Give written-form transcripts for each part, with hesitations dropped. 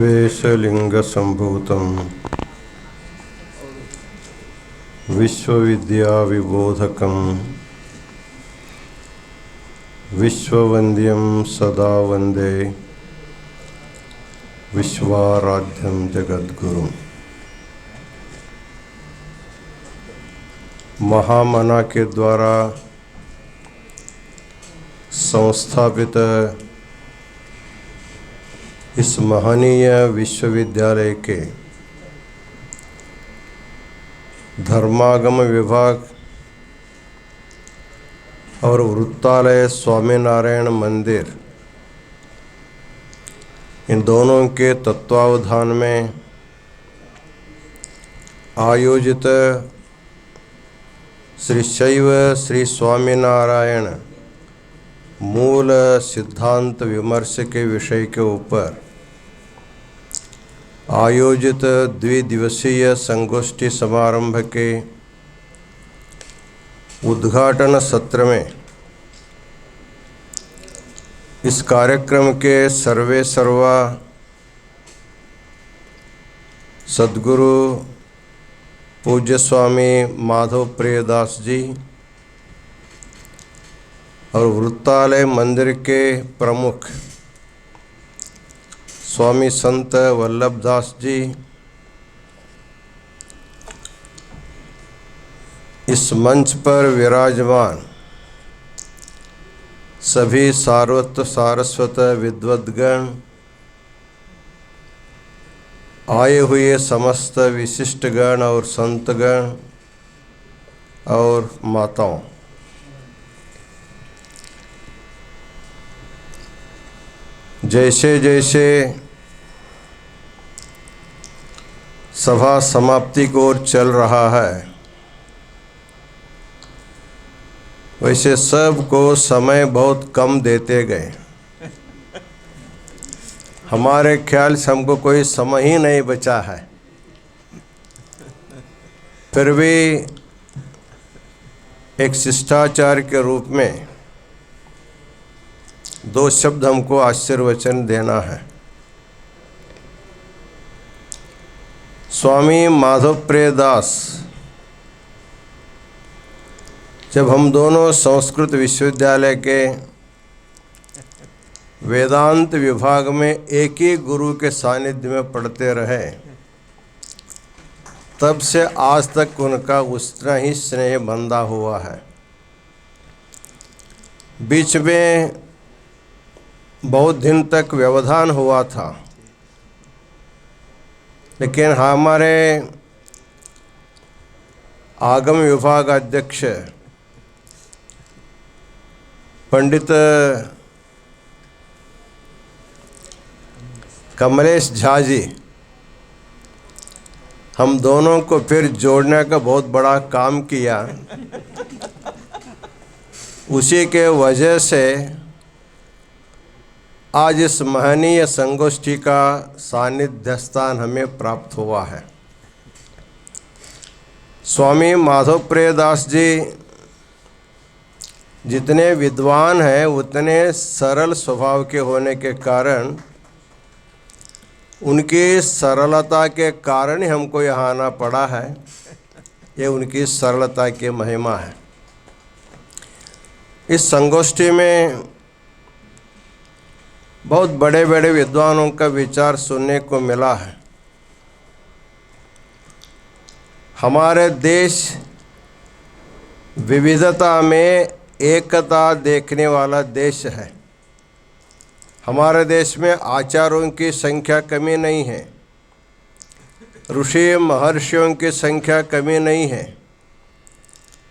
वेशलिंगसंभूतं विश्वविद्याविबोधकं विश्ववन्द्यं सदा वन्दे विश्वाराध्यं जगद्गुरुं। महामना के द्वारा संस्थापित इस महनीय विश्वविद्यालय के धर्मागम विभाग और वृत्तालय स्वामीनारायण मंदिर, इन दोनों के तत्वावधान में आयोजित श्री शैव श्री स्वामीनारायण मूल सिद्धांत विमर्श के विषय के ऊपर आयोजित द्विदिवसीय संगोष्ठी समारंभ के उद्घाटन सत्र में इस कार्यक्रम के सर्वे सर्वा सद्गुरु पूज्य स्वामी माधव प्रियदास जी और वृत्तालय मंदिर के प्रमुख स्वामी संत वल्लभदास जी इस मंच पर विराजमान सभी सारस्वत विद्वद्गण, आए हुए समस्त विशिष्टगण और संतगण और माताओं, जैसे जैसे सभा समाप्ति की ओर चल रहा है, वैसे सबको समय बहुत कम देते गए। हमारे ख्याल से हमको कोई समय ही नहीं बचा है, फिर भी एक शिष्टाचार के रूप में दो शब्द हमको आशीर्वचन देना है। स्वामी माधव प्रियदास जब हम दोनों संस्कृत विश्वविद्यालय के वेदांत विभाग में एक ही गुरु के सानिध्य में पढ़ते रहे, तब से आज तक उनका उतना ही स्नेह बंधा हुआ है। बीच में बहुत दिन तक व्यवधान हुआ था, लेकिन हमारे आगम विभाग अध्यक्ष पंडित कमलेश झा जी हम दोनों को फिर जोड़ने का बहुत बड़ा काम किया। उसी के वजह से आज इस महनीय संगोष्ठी का सानिध्य स्थान हमें प्राप्त हुआ है। स्वामी माधव प्रियदास जी जितने विद्वान हैं, उतने सरल स्वभाव के होने के कारण, उनकी सरलता के कारण ही हमको यहाँ आना पड़ा है। ये उनकी सरलता की महिमा है। इस संगोष्ठी में बहुत बड़े बड़े विद्वानों का विचार सुनने को मिला है। हमारे देश विविधता में एकता देखने वाला देश है। हमारे देश में आचार्यों की संख्या कमी नहीं है, ऋषि महर्षियों की संख्या कमी नहीं है।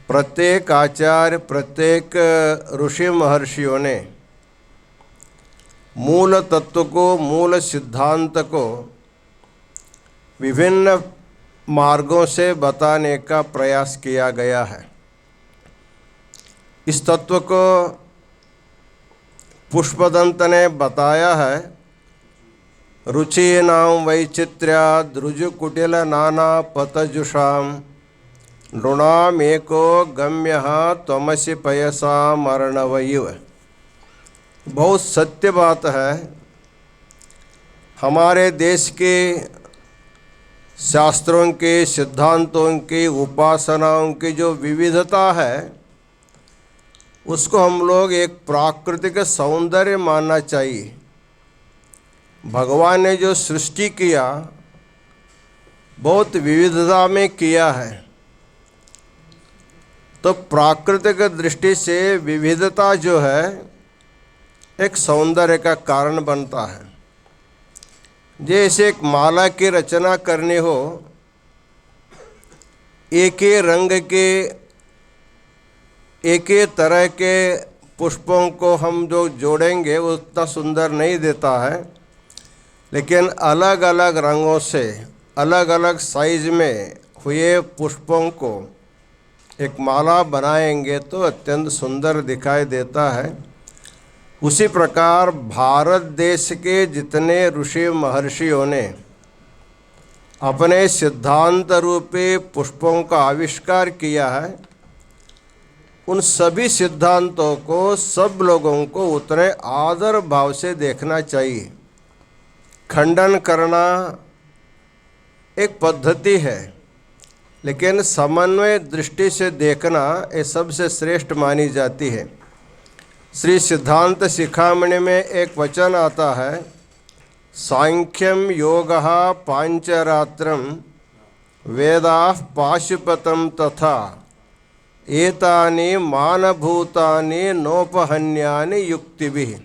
प्रत्येक आचार्य, प्रत्येक ऋषि महर्षियों ने मूल तत्व को, मूल सिद्धांत को विभिन्न मार्गों से बताने का प्रयास किया गया है। इस तत्व को पुष्पदंत ने बताया है। रुचि नाम वैचित्र्या द्रुजु कुटिल नाना पतजुषाम नृणाम एको गम्य त्वमसि पयसा मरणवयिव। बहुत सत्य बात है। हमारे देश के शास्त्रों के सिद्धांतों की उपासनाओं की जो विविधता है उसको हम लोग एक प्राकृतिक सौंदर्य मानना चाहिए। भगवान ने जो सृष्टि किया बहुत विविधता में किया है, तो प्राकृतिक दृष्टि से विविधता जो है एक सौंदर्य का कारण बनता है। जैसे एक माला की रचना करनी हो, एक ही रंग के एक ही तरह के पुष्पों को हम जो जोड़ेंगे वो उतना सुंदर नहीं देता है, लेकिन अलग अलग रंगों से अलग अलग साइज में हुए पुष्पों को एक माला बनाएंगे तो अत्यंत सुंदर दिखाई देता है। उसी प्रकार भारत देश के जितने ऋषि महर्षियों ने अपने सिद्धांत रूपी पुष्पों का आविष्कार किया है, उन सभी सिद्धांतों को सब लोगों को उतने आदर भाव से देखना चाहिए। खंडन करना एक पद्धति है, लेकिन समन्वय दृष्टि से देखना ये सबसे श्रेष्ठ मानी जाती है। श्री सिद्धांत शिखामणि में एक वचन आता है, सांख्यम योगः पांचरात्रम वेदाः पाशुपतम तथा एतानि मानभूतानि नोपहन्यानि युक्तिभिः।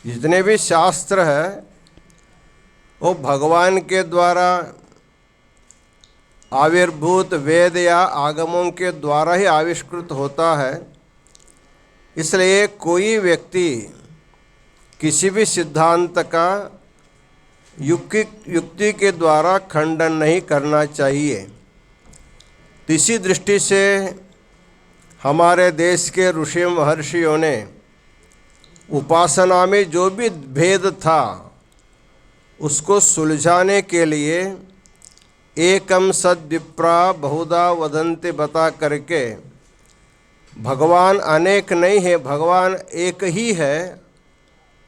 जितने भी शास्त्र है वो भगवान के द्वारा आविर्भूत वेद या आगमों के द्वारा ही आविष्कृत होता है। इसलिए कोई व्यक्ति किसी भी सिद्धांत का युक्ति के द्वारा खंडन नहीं करना चाहिए। इसी दृष्टि से हमारे देश के ऋषि महर्षियों ने उपासना में जो भी भेद था उसको सुलझाने के लिए एकम सद्विप्रा बहुधा वदन्ति बता करके, भगवान अनेक नहीं है, भगवान एक ही है,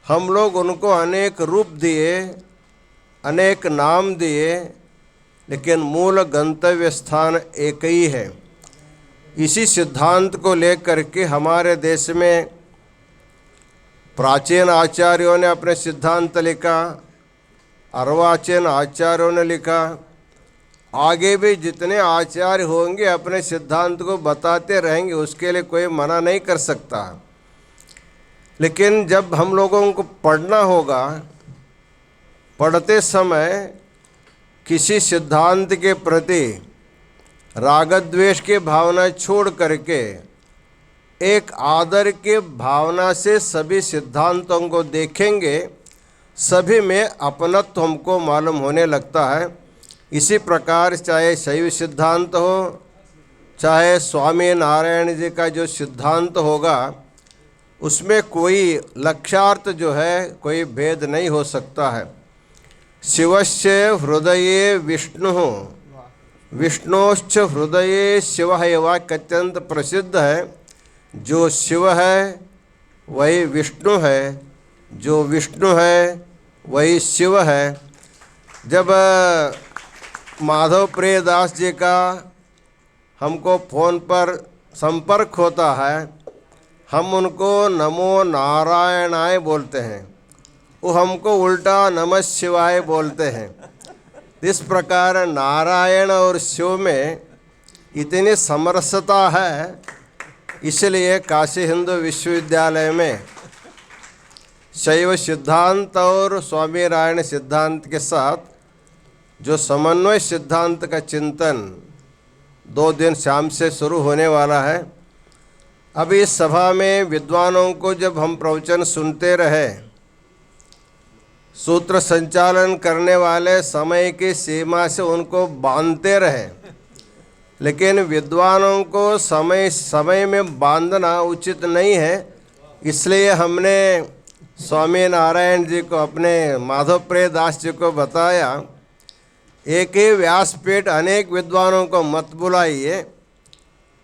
हम लोग उनको अनेक रूप दिए, अनेक नाम दिए, लेकिन मूल गंतव्य स्थान एक ही है। इसी सिद्धांत को लेकर के हमारे देश में प्राचीन आचार्यों ने अपने सिद्धांत लिखा, अर्वाचीन आचार्यों ने लिखा, आगे भी जितने आचार्य होंगे अपने सिद्धांत को बताते रहेंगे, उसके लिए कोई मना नहीं कर सकता। लेकिन जब हम लोगों को पढ़ना होगा, पढ़ते समय किसी सिद्धांत के प्रति राग द्वेष की भावना छोड़ करके एक आदर के भावना से सभी सिद्धांतों को देखेंगे, सभी में अपनत्व हमको मालूम होने लगता है। इसी प्रकार चाहे शैव सिद्धांत हो, चाहे स्वामी नारायण जी का जो सिद्धांत होगा, उसमें कोई लक्ष्यार्थ जो है कोई भेद नहीं हो सकता है। शिवस्य हृदये विष्णु, विष्णोश्च हृदये शिव है, वाक्य अत्यंत प्रसिद्ध है। जो शिव है वही विष्णु है, जो विष्णु है वही शिव है। जब माधव प्रियदास जी का हमको फ़ोन पर संपर्क होता है, हम उनको नमो नारायणाय बोलते हैं, वो हमको उल्टा नमः शिवाय बोलते हैं। इस प्रकार नारायण और शिव में इतनी समरसता है, इसलिए काशी हिंदू विश्वविद्यालय में शैव सिद्धांत और स्वामी नारायण सिद्धांत के साथ जो समन्वय सिद्धांत का चिंतन 2 दिन शाम से शुरू होने वाला है। अब इस सभा में विद्वानों को जब हम प्रवचन सुनते रहे, सूत्र संचालन करने वाले समय की सीमा से उनको बांधते रहे, लेकिन विद्वानों को समय समय में बांधना उचित नहीं है। इसलिए हमने स्वामी नारायण जी को, अपने माधव प्रियदास जी को बताया, एक ही व्यासपीठ अनेक विद्वानों को मत बुलाइए।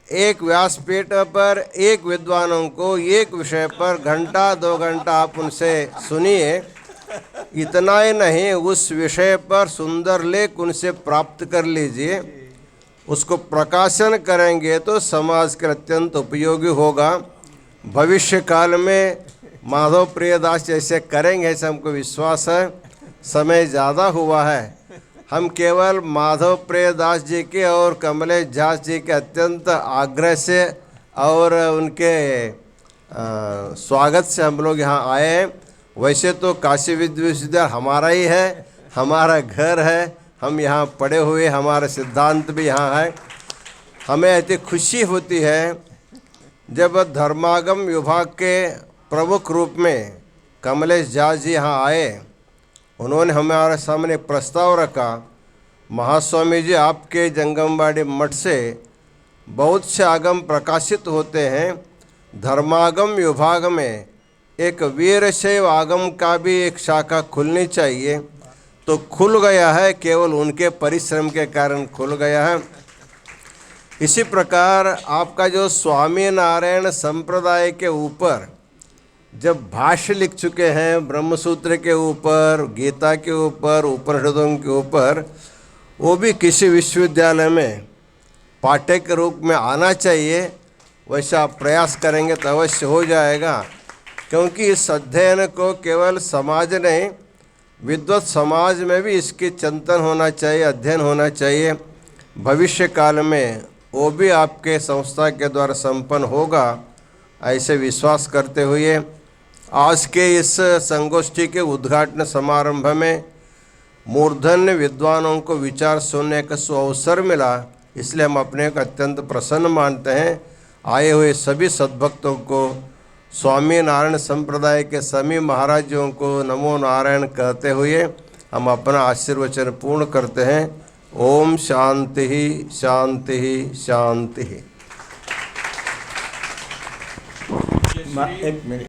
एक व्यासपीठ पर एक विद्वानों को एक विषय पर घंटा 2 घंटा आप उनसे सुनिए, इतना ही नहीं, उस विषय पर सुंदर लेख उनसे प्राप्त कर लीजिए, उसको प्रकाशन करेंगे तो समाज के अत्यंत उपयोगी होगा। भविष्य काल में माधव प्रियदास जैसे करेंगे ऐसा हमको विश्वास है। समय ज़्यादा हुआ है, हम केवल माधव प्रियदास जी के और कमलेश झा जी के अत्यंत आग्रह से और उनके स्वागत से हम लोग यहाँ आए हैं। वैसे तो काशी विश्वविद्यालय हमारा ही है, हमारा घर है, हम यहाँ पढ़े हुए, हमारा सिद्धांत भी यहाँ है। हमें इतनी खुशी होती है जब धर्मागम विभाग के प्रमुख रूप में कमलेश झा जी यहाँ आए, उन्होंने हमारे सामने प्रस्ताव रखा, महास्वामी जी आपके जंगमवाड़ी मठ से बहुत से आगम प्रकाशित होते हैं, धर्मागम विभाग में एक वीरशैव आगम का भी एक शाखा खुलनी चाहिए। तो खुल गया है, केवल उनके परिश्रम के कारण खुल गया है। इसी प्रकार आपका जो स्वामी नारायण संप्रदाय के ऊपर जब भाष्य लिख चुके हैं, ब्रह्मसूत्र के ऊपर, गीता के ऊपर, उपनिषदों के ऊपर, वो भी किसी विश्वविद्यालय में पाठ्य के रूप में आना चाहिए। वैसा आप प्रयास करेंगे तो अवश्य हो जाएगा, क्योंकि इस अध्ययन को केवल समाज नहीं, विद्वत समाज में भी इसकी चिंतन होना चाहिए, अध्ययन होना चाहिए। भविष्य काल में वो भी आपके संस्था के द्वारा संपन्न होगा, ऐसे विश्वास करते हुए आज के इस संगोष्ठी के उद्घाटन समारंभ में मूर्धन्य विद्वानों को विचार सुनने का सुअवसर मिला, इसलिए हम अपने को अत्यंत प्रसन्न मानते हैं। आए हुए सभी सद्भक्तों को, स्वामी नारायण संप्रदाय के सभी महाराजों को नमो नारायण कहते हुए हम अपना आशीर्वचन पूर्ण करते हैं। ओम शांति शांति शांति। एक मिनट।